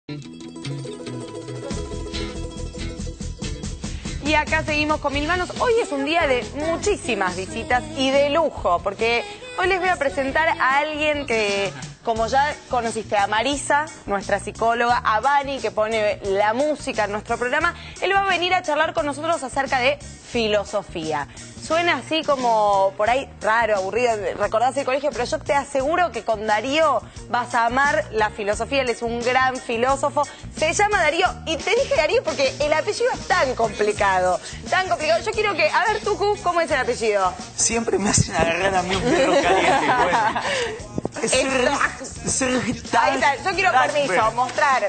Y acá seguimos con Mil Manos. Hoy es un día de muchísimas visitas y de lujo, porque hoy les voy a presentar a alguien que, como ya conociste, a Marisa, nuestra psicóloga, a Vani, que pone la música en nuestro programa. Él va a venir a charlar con nosotros acerca de filosofía. Suena así como por ahí raro, aburrido, recordás el colegio, pero yo te aseguro que con Darío vas a amar la filosofía. Él es un gran filósofo. Se llama Darío, y te dije Darío porque el apellido es tan complicado, tan complicado. Yo quiero que, a ver, Tucu, ¿cómo es el apellido? Siempre me hacen agarrar a mí un perro caliente, bueno. Ahí está, yo quiero permiso, mostrar,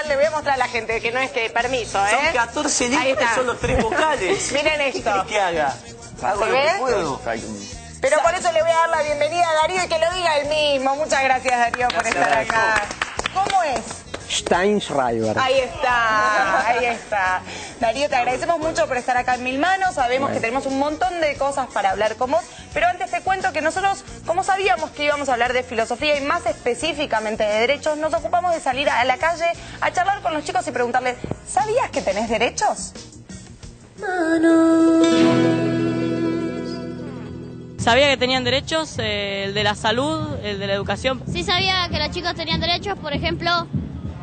le voy a mostrar a la gente que no es que permiso, ¿eh? Son 14 letras, son los 3 vocales. Miren esto. ¿Qué querés que haga? Hago lo que puedo. Pero por eso le voy a dar la bienvenida a Darío y que lo diga él mismo. Muchas gracias, Darío, por estar acá. ¿Cómo es? Steinschreiber. Ahí está, ahí está. Darío, te agradecemos mucho por estar acá en Mil Manos. Sabemos que tenemos un montón de cosas para hablar con vos, pero antes te cuento que nosotros, como sabíamos que íbamos a hablar de filosofía y más específicamente de derechos, nos ocupamos de salir a la calle a charlar con los chicos y preguntarles, ¿sabías que tenés derechos? Sabía que tenían derechos, el de la salud, el de la educación. Sí sabía que los chicos tenían derechos, por ejemplo,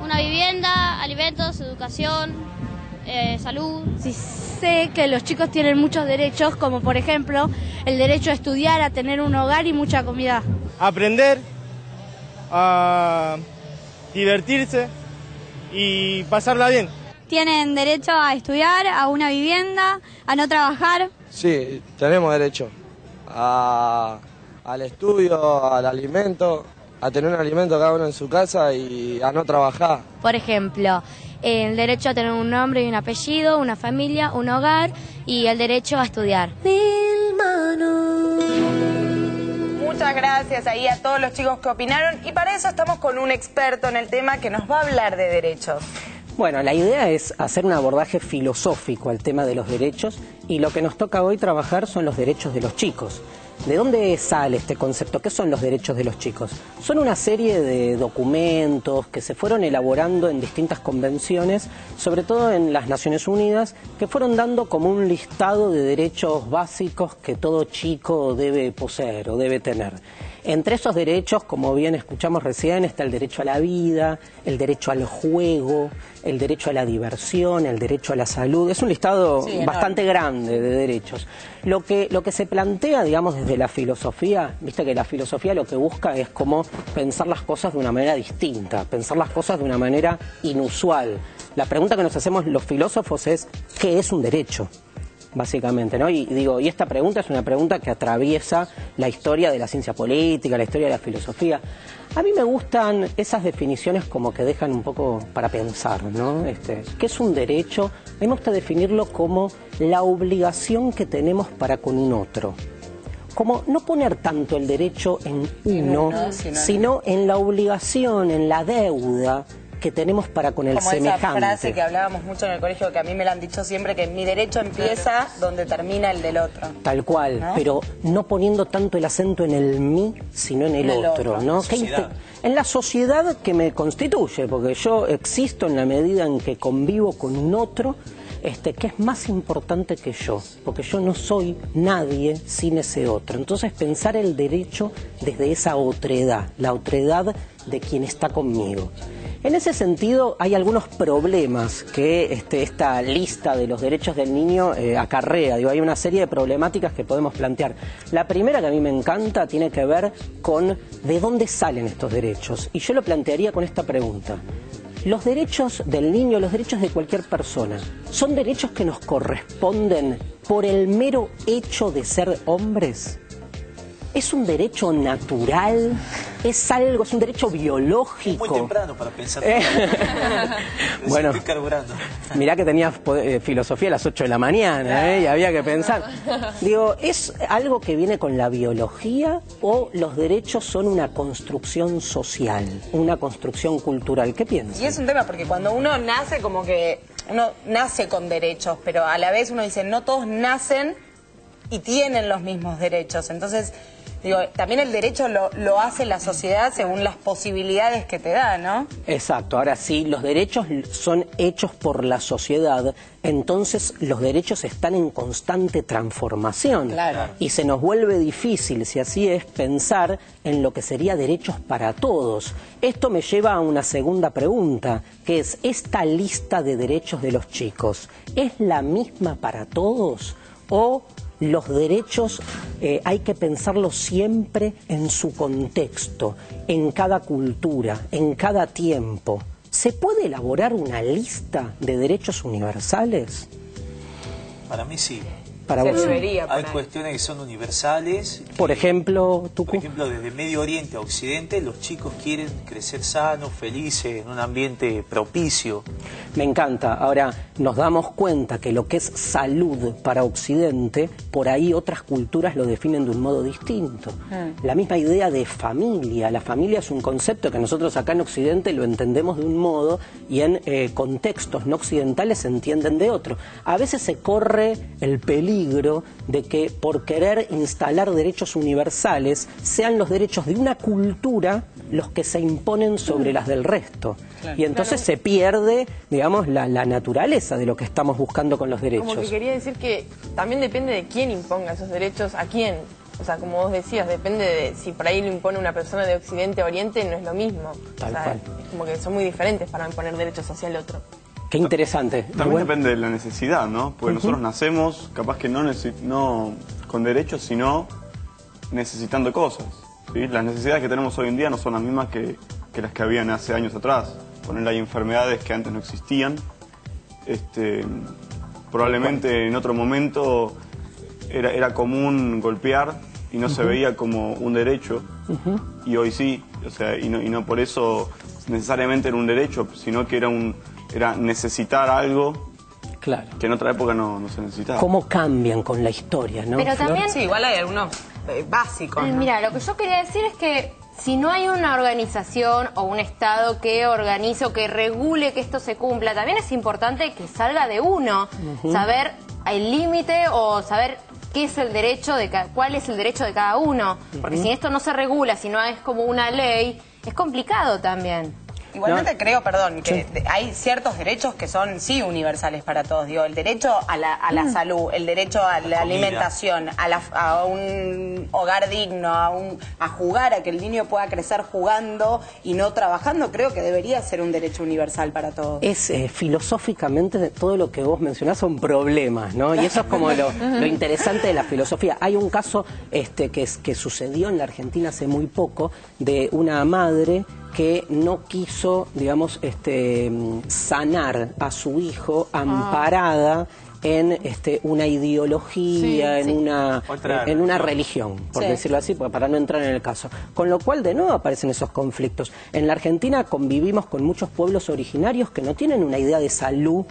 una vivienda, alimentos, educación, salud. Sí sé que los chicos tienen muchos derechos, como por ejemplo el derecho a estudiar, a tener un hogar y mucha comida. Aprender, a divertirse y pasarla bien. Tienen derecho a estudiar, a una vivienda, a no trabajar. Sí, tenemos derecho al estudio, al alimento, a tener un alimento cada uno en su casa y a no trabajar. Por ejemplo, el derecho a tener un nombre y un apellido, una familia, un hogar y el derecho a estudiar. Mil Manos. Muchas gracias ahí a todos los chicos que opinaron y para eso estamos con un experto en el tema que nos va a hablar de derechos. Bueno, la idea es hacer un abordaje filosófico al tema de los derechos y lo que nos toca hoy trabajar son los derechos de los chicos. ¿De dónde sale este concepto? ¿Qué son los derechos de los chicos? Son una serie de documentos que se fueron elaborando en distintas convenciones, sobre todo en las Naciones Unidas, que fueron dando como un listado de derechos básicos que todo chico debe poseer o debe tener. Entre esos derechos, como bien escuchamos recién, está el derecho a la vida, el derecho al juego, el derecho a la diversión, el derecho a la salud. Es un listado bastante grande de derechos. Lo que se plantea, digamos, desde la filosofía, viste que la filosofía lo que busca es como pensar las cosas de una manera distinta, pensar las cosas de una manera inusual. La pregunta que nos hacemos los filósofos es, ¿qué es un derecho? Básicamente, ¿no? Y esta pregunta es una pregunta que atraviesa la historia de la ciencia política, la historia de la filosofía. A mí me gustan esas definiciones como que dejan un poco para pensar, ¿no? ¿Qué es un derecho? A mí me gusta definirlo como la obligación que tenemos para con un otro. Como no poner tanto el derecho en uno, sino en la obligación, en la deuda que tenemos para con el semejante. Como esa frase que hablábamos mucho en el colegio, que a mí me la han dicho siempre, que mi derecho empieza donde termina el del otro. Tal cual, ¿no? Pero no poniendo tanto el acento en el mí, sino en el otro, ¿no? En la sociedad que me constituye, porque yo existo en la medida en que convivo con un otro, que es más importante que yo, porque yo no soy nadie sin ese otro. Entonces pensar el derecho desde esa otredad, la otredad de quien está conmigo. En ese sentido hay algunos problemas que esta lista de los derechos del niño acarrea. Hay una serie de problemáticas que podemos plantear. La primera, que a mí me encanta, tiene que ver con de dónde salen estos derechos. Y yo lo plantearía con esta pregunta. Los derechos del niño, los derechos de cualquier persona, ¿son derechos que nos corresponden por el mero hecho de ser hombres? ¿Es un derecho natural? ¿Es un derecho biológico? Es muy temprano para pensar. Bueno, estoy carburando. Mirá que tenía filosofía a las 8 de la mañana, y había que pensar. Digo, ¿es algo que viene con la biología o los derechos son una construcción social, una construcción cultural? ¿Qué piensas? Y es un tema porque cuando uno nace, como que uno nace con derechos, pero a la vez uno dice, no todos nacen y tienen los mismos derechos. Entonces, digo, también el derecho lo hace la sociedad según las posibilidades que te da, ¿no? Exacto. Ahora, si los derechos son hechos por la sociedad, entonces los derechos están en constante transformación. Claro. Y se nos vuelve difícil, si así es, pensar en lo que sería derechos para todos. Esto me lleva a una segunda pregunta, que es, ¿esta lista de derechos de los chicos es la misma para todos? ¿O los derechos hay que pensarlos siempre en su contexto, en cada cultura, en cada tiempo? ¿Se puede elaborar una lista de derechos universales? Para mí sí. Para vos. Hay cuestiones que son universales. Por ejemplo, desde Medio Oriente a Occidente, los chicos quieren crecer sanos, felices, en un ambiente propicio. Me encanta. Ahora, nos damos cuenta que lo que es salud para Occidente, por ahí otras culturas lo definen de un modo distinto. La misma idea de familia. La familia es un concepto que nosotros acá en Occidente lo entendemos de un modo y en contextos no occidentales se entienden de otro. A veces se corre el peligro de que por querer instalar derechos universales sean los derechos de una cultura los que se imponen sobre las del resto. Claro. Y entonces se pierde, digamos, la naturaleza de lo que estamos buscando con los derechos. Como que quería decir que también depende de quién imponga esos derechos, a quién. O sea, como vos decías, depende de si por ahí lo impone una persona de Occidente a Oriente, no es lo mismo. Tal cual. Es como que son muy diferentes para imponer derechos hacia el otro. Qué interesante. También depende de la necesidad, ¿no? Porque nosotros nacemos, capaz que no con derechos, sino necesitando cosas, ¿sí? Las necesidades que tenemos hoy en día no son las mismas que las que habían hace años atrás. Ponerle, hay enfermedades que antes no existían. Probablemente en otro momento era común golpear y no se veía como un derecho. Y hoy sí, o sea, y no por eso necesariamente era un derecho, sino que era necesitar algo, claro, que en otra época no se necesitaba. ¿Cómo cambian con la historia, no? Pero también, sí, igual hay algunos básicos, ¿no? Mira, lo que yo quería decir es que si no hay una organización o un Estado que organice o que regule que esto se cumpla, también es importante que salga de uno, saber el límite o saber qué es el derecho cuál es el derecho de cada uno, porque si esto no se regula, si no es como una ley, es complicado también. Igualmente creo, que hay ciertos derechos que son, sí, universales para todos. Digo, el derecho a la salud, el derecho a la alimentación, a un hogar digno, a jugar, a que el niño pueda crecer jugando y no trabajando, creo que debería ser un derecho universal para todos. Es filosóficamente todo lo que vos mencionás son problemas, ¿no? Y eso es como lo interesante de la filosofía. Hay un caso que sucedió en la Argentina hace muy poco de una madre que no quiso, digamos, sanar a su hijo amparada en una ideología, en una religión, por decirlo así, para no entrar en el caso. Con lo cual, de nuevo, aparecen esos conflictos. En la Argentina convivimos con muchos pueblos originarios que no tienen una idea de salud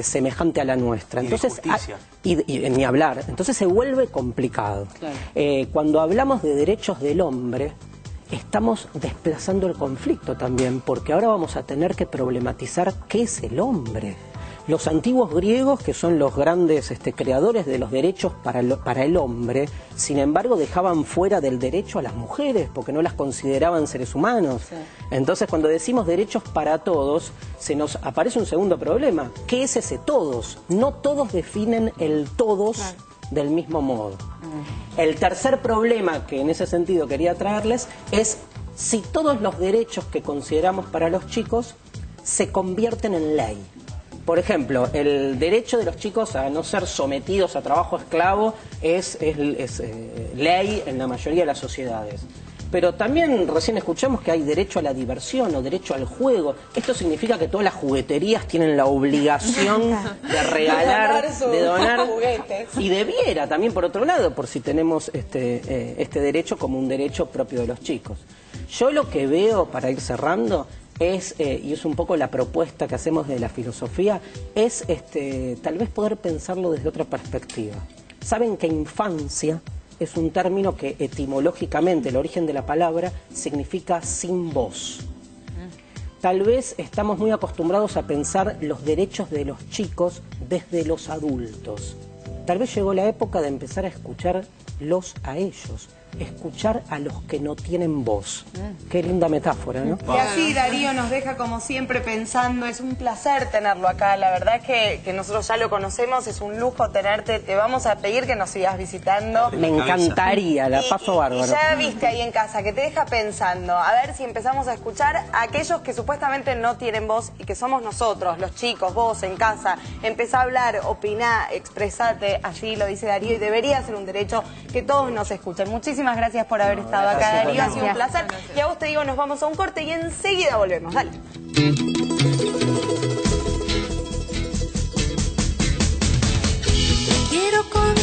semejante a la nuestra. Entonces, y ni hablar. Entonces se vuelve complicado. Claro. Cuando hablamos de derechos del hombre, estamos desplazando el conflicto también, porque ahora vamos a tener que problematizar qué es el hombre. Los antiguos griegos, que son los grandes creadores de los derechos para el hombre, sin embargo dejaban fuera del derecho a las mujeres, porque no las consideraban seres humanos. Sí. Entonces, cuando decimos derechos para todos, se nos aparece un segundo problema. ¿Qué es ese todos? No todos definen el todos del mismo modo. El tercer problema que en ese sentido quería traerles es si todos los derechos que consideramos para los chicos se convierten en ley. Por ejemplo, el derecho de los chicos a no ser sometidos a trabajo esclavo es ley en la mayoría de las sociedades. Pero también recién escuchamos que hay derecho a la diversión o derecho al juego. Esto significa que todas las jugueterías tienen la obligación de regalar, de donar juguetes. Y debiera también, por otro lado, por si tenemos este derecho como un derecho propio de los chicos. Yo lo que veo, para ir cerrando, y es un poco la propuesta que hacemos de la filosofía, es tal vez poder pensarlo desde otra perspectiva. Saben que infancia es un término que etimológicamente, el origen de la palabra, significa sin voz. Tal vez estamos muy acostumbrados a pensar los derechos de los chicos desde los adultos. Tal vez llegó la época de empezar a escucharlos a ellos, escuchar a los que no tienen voz. Qué linda metáfora, ¿no? Y así Darío nos deja como siempre pensando, es un placer tenerlo acá, la verdad es que nosotros ya lo conocemos, es un lujo tenerte, te vamos a pedir que nos sigas visitando. Me encantaría, la paso bárbaro. Y ya viste ahí en casa, que te deja pensando, a ver si empezamos a escuchar a aquellos que supuestamente no tienen voz y que somos nosotros, los chicos, vos en casa, empezá a hablar, opiná, expresate, así lo dice Darío y debería ser un derecho que todos nos escuchen. Muchísimas gracias por haber estado acá, Darío, ha sido un placer. Y a vos te digo, nos vamos a un corte y enseguida volvemos. Dale. Quiero con